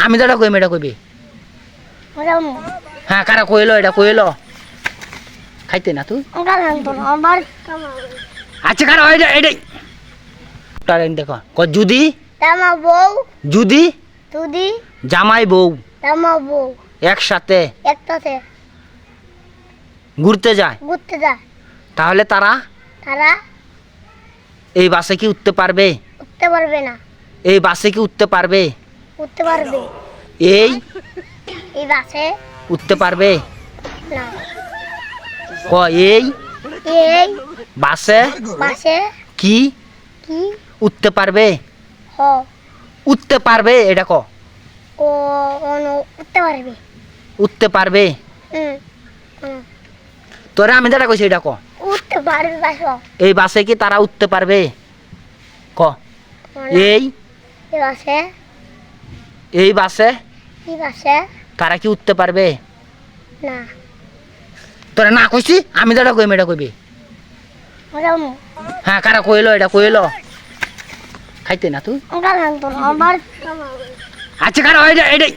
আমি তো এটা কইম, এটা কইবি। হ্যাঁ, কারা কইলো, এটা কইলো খাইতে না তুই। আচ্ছা কারা এটাই টারেন দেখো যদি জামা বউ যদি যদি জামাই বউ জামা বউ একসাথে একসাথে ঘুরতে যায় ঘুরতে যায়, তাহলে তারা তারা এই বাসে কি উঠতে পারবে? উঠতে পারবে না। এই বাসে কি উঠতে পারবে? উঠতে পারবে। এই এই বাসে উঠতে পারবে না। ক এই এই বাসে বাসে কি কি উঠতে পারবে? হ উঠতে পারবে, এটা ক। ও অনু উঠতে পারবে। উঠতে পারবে। হুম হুম তোরা আমি যেটা কইছি এটা ক। উঠতে পারবে বাস। এই বাসে কি তারা উঠতে পারবে? ক এই এই বাসে এই বাসে এই বাসে তারা কি উঠতে পারবে? না। তোরা না কইছি আমি যেটা কইম, এটা কইবি। হ্যাঁ, কারা কইলো, এটা কইলো খাইতে না তুই। আমার আচ্ছা কারা এটাই